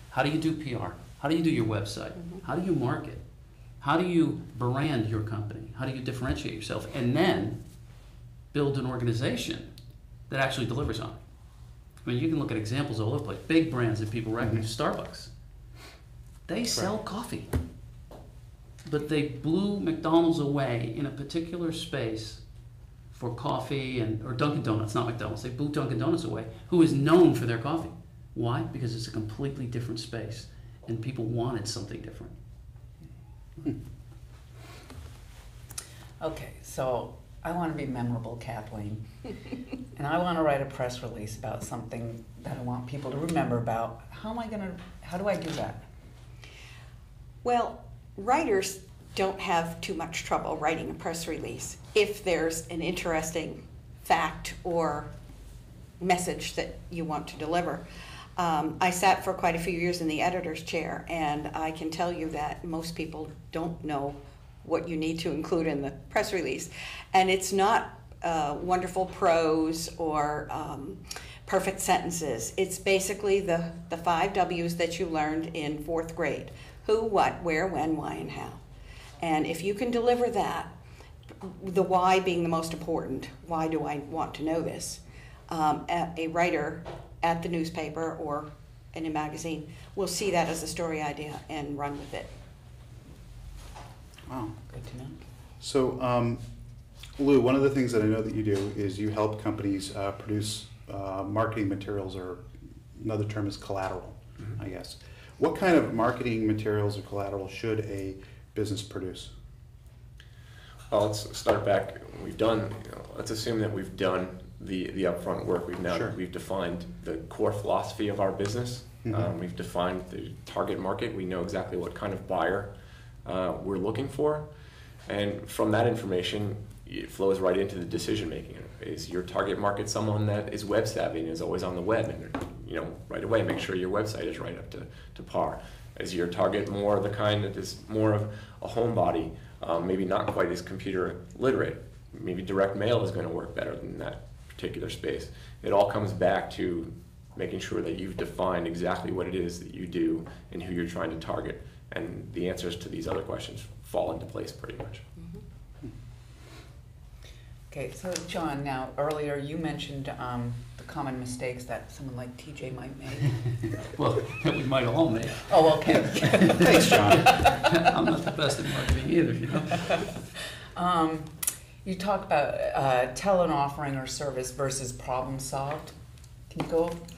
How do you do PR? How do you do your website? How do you market? How do you brand your company? How do you differentiate yourself? And then build an organization that actually delivers on it. I mean, you can look at examples all over the place. Big brands that people recognize, Starbucks. They sell coffee. But they blew McDonald's away in a particular space for coffee, or Dunkin' Donuts, not McDonald's. They blew Dunkin' Donuts away, who is known for their coffee. Why? Because it's a completely different space, and people wanted something different. Okay, so I want to be memorable, Kathleen, and I want to write a press release about something that I want people to remember about. How do I do that? Well, writers don't have too much trouble writing a press release if there's an interesting fact or message that you want to deliver. I sat for quite a few years in the editor's chair, and I can tell you that most people don't know what you need to include in the press release. And it's not wonderful prose or perfect sentences. It's basically the 5 W's that you learned in 4th grade. Who, what, where, when, why, and how. And if you can deliver that, the why being the most important, why do I want to know this? A writer at the newspaper or in a magazine will see that as a story idea and run with it. Wow, good to know. So, Lou, one of the things that I know that you do is you help companies produce marketing materials, or another term is collateral, I guess. What kind of marketing materials or collateral should a business produce? Well, let's start back. Let's assume that we've done the upfront work. We've defined the core philosophy of our business. We've defined the target market. We know exactly what kind of buyer we're looking for, and from that information, it flows right into the decision making. Is your target market someone that is web savvy and is always on the web, and right away make sure your website is right up to par? Is your target more the kind that is more of a homebody, maybe not quite as computer literate? Maybe direct mail is going to work better than that particular space. It all comes back to making sure that you've defined exactly what it is that you do and who you're trying to target, and the answers to these other questions fall into place pretty much. Okay, so John, now earlier you mentioned the common mistakes that someone like TJ might make. Well, that we might all make. Oh, okay. Thanks, John. I'm not the best at marketing either, You talk about tell an offering or service versus problem solved. Can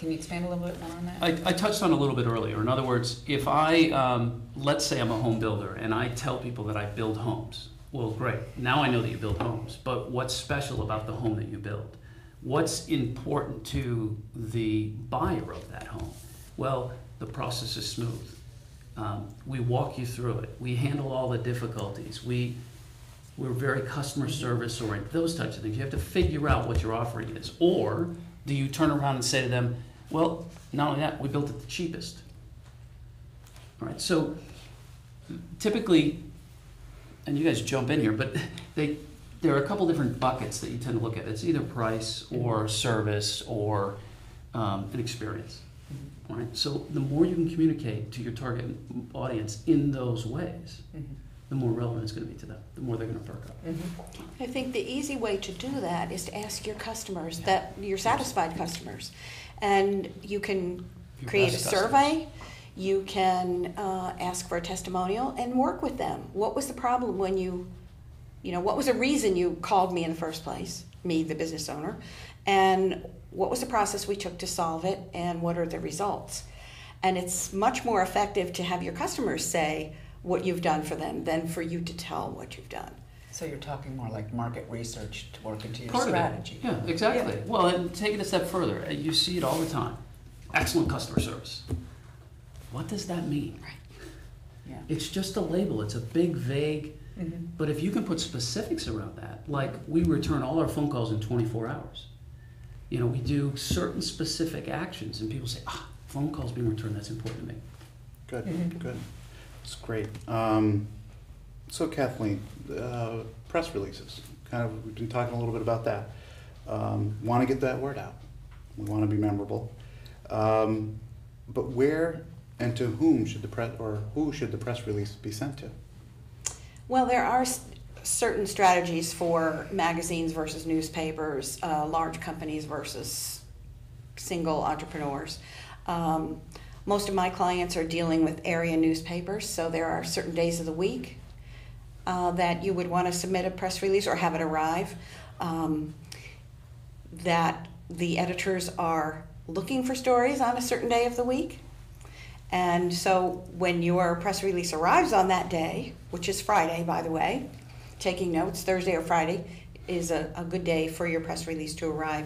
you expand a little bit more on that? I touched on it a little bit earlier. In other words, if I, let's say I'm a home builder and I tell people that I build homes. Well, great. Now I know that you build homes, but what's special about the home that you build? What's important to the buyer of that home? Well, the process is smooth. We walk you through it. We handle all the difficulties. We're very customer service oriented, those types of things. You have to figure out what your offering is. Or do you turn around and say to them, well, not only that, we built it the cheapest. All right, so typically, and you guys jump in here, but there are a couple different buckets that you tend to look at. It's either price or service or an experience. All right, so the more you can communicate to your target audience in those ways, the more relevant it's going to be to them, the more they're going to perk up. I think the easy way to do that is to ask your customers, that your satisfied customers. And you can create a survey, you can ask for a testimonial and work with them. What was the problem when what was the reason you called me in the first place, me, the business owner, and what was the process we took to solve it, and what are the results? And it's much more effective to have your customers say what you've done for them than for you to tell what you've done. So you're talking more like market research to work into your Part strategy. Of it. Yeah, exactly. Yeah. Well, and take it a step further. You see it all the time. Excellent customer service. What does that mean? Right. Yeah. It's just a label. It's a big, vague, but if you can put specifics around that, like we return all our phone calls in 24 hours. We do certain specific actions, and people say, phone calls being returned, that's important to me. Good, good. That's great. So Kathleen, press releases, we've been talking a little bit about that. Want to get that word out. We want to be memorable. but where and to whom should the press, or who should the press release be sent to? Well, there are certain strategies for magazines versus newspapers, large companies versus single entrepreneurs. Most of my clients are dealing with area newspapers, so there are certain days of the week that you would want to submit a press release or have it arrive, that the editors are looking for stories on a certain day of the week. And so when your press release arrives on that day, which is Friday, by the way, taking notes, Thursday or Friday is a good day for your press release to arrive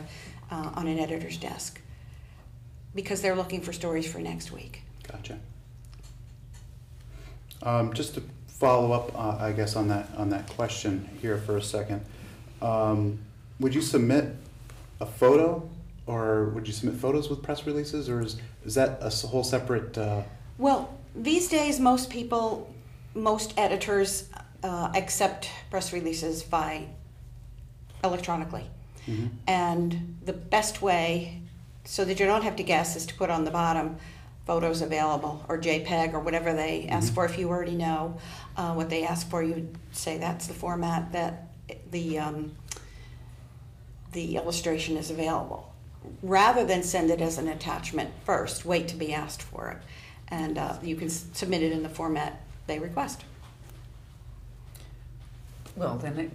on an editor's desk, because they're looking for stories for next week. Gotcha. Just to follow up, I guess, on that question here for a second, would you submit a photo, or would you submit photos with press releases, or is that a whole separate? Well, these days, most editors accept press releases by electronically, Mm-hmm. and the best way, so that you don't have to guess, is to put on the bottom photos available, or JPEG, or whatever they ask for. If you already know what they ask for, you would say that's the format that the illustration is available, rather than send it as an attachment first. Wait to be asked for it, and you can submit it in the format they request. Well, then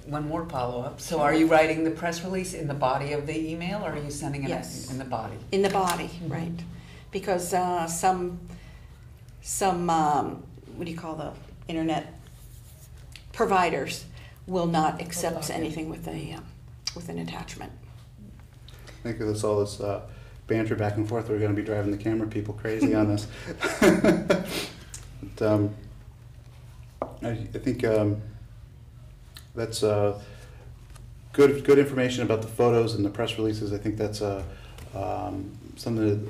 one more follow-up. So are you writing the press release in the body of the email, or are you sending it Yes. in the body? In the body, right? Because some what do you call the internet providers will not accept anything with an attachment. I think that's all this banter back and forth. We're going to be driving the camera people crazy on this. But, I think that's good information about the photos and the press releases. I think that's something that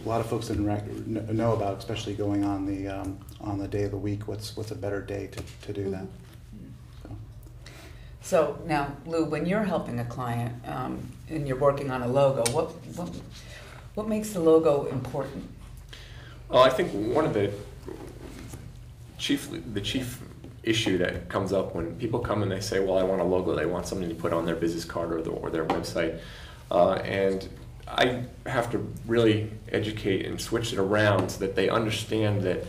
a lot of folks didn't know about, especially going on the day of the week. What's a better day to do that? So now, Lou, when you're helping a client and you're working on a logo, what makes the logo important? Well, I think one of the chief issue that comes up when people come and they say, well, I want a logo, they want something to put on their business card or their website, and I have to really educate and switch it around so that they understand that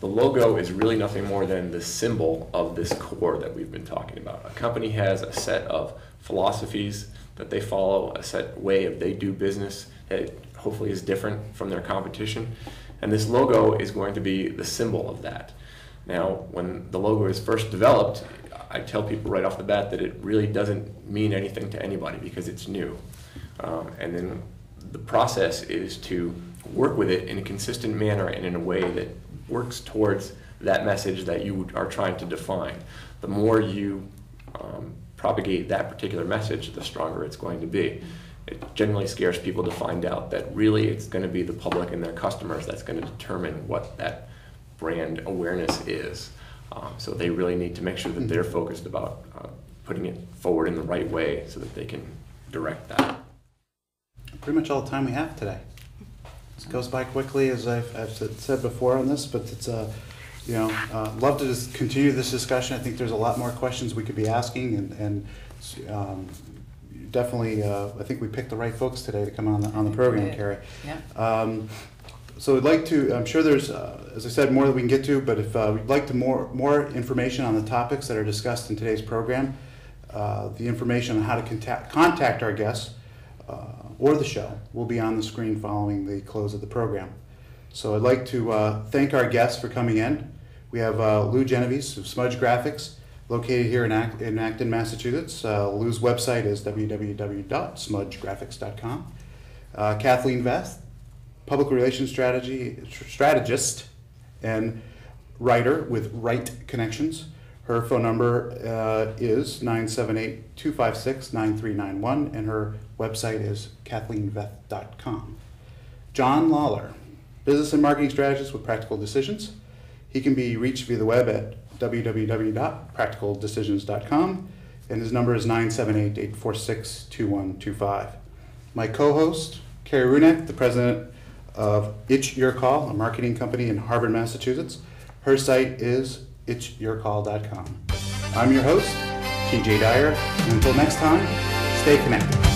the logo is really nothing more than the symbol of this core that we've been talking about. A company has a set of philosophies that they follow, a set way of they do business that hopefully is different from their competition, and this logo is going to be the symbol of that. Now, when the logo is first developed, I tell people right off the bat that it really doesn't mean anything to anybody because it's new. And then the process is to work with it in a consistent manner and in a way that works towards that message that you are trying to define. The more you propagate that particular message, the stronger it's going to be. It generally scares people to find out that really it's going to be the public and their customers that's going to determine what that brand awareness is. So they really need to make sure that they're focused about putting it forward in the right way so that they can direct that. Pretty much all the time we have today. This goes by quickly, as I've said before on this, but it's love to just continue this discussion. I think there's a lot more questions we could be asking, and definitely, I think we picked the right folks today to come on the program, Carrie. Yeah. So I'd like to, I'm sure there's, as I said, more that we can get to, but if you'd like to more information on the topics that are discussed in today's program, the information on how to contact our guests or the show will be on the screen following the close of the program. So I'd like to thank our guests for coming in. We have Lou Genovese of Smudge Graphics, located here in Acton, Massachusetts. Lou's website is www.smudgegraphics.com. Kathleen Veth, public relations strategist and writer with Right Connections. Her phone number is 978-256-9391, and her website is kathleenveth.com. John Lawler, business and marketing strategist with Practical Decisions. He can be reached via the web at www.practicaldecisions.com, and his number is 978-846-2125. My co-host, Carrie Runeck, the president of It's Your Call, a marketing company in Harvard, Massachusetts. Her site is itsyourcall.com. I'm your host, TJ Dyer, and until next time, stay connected.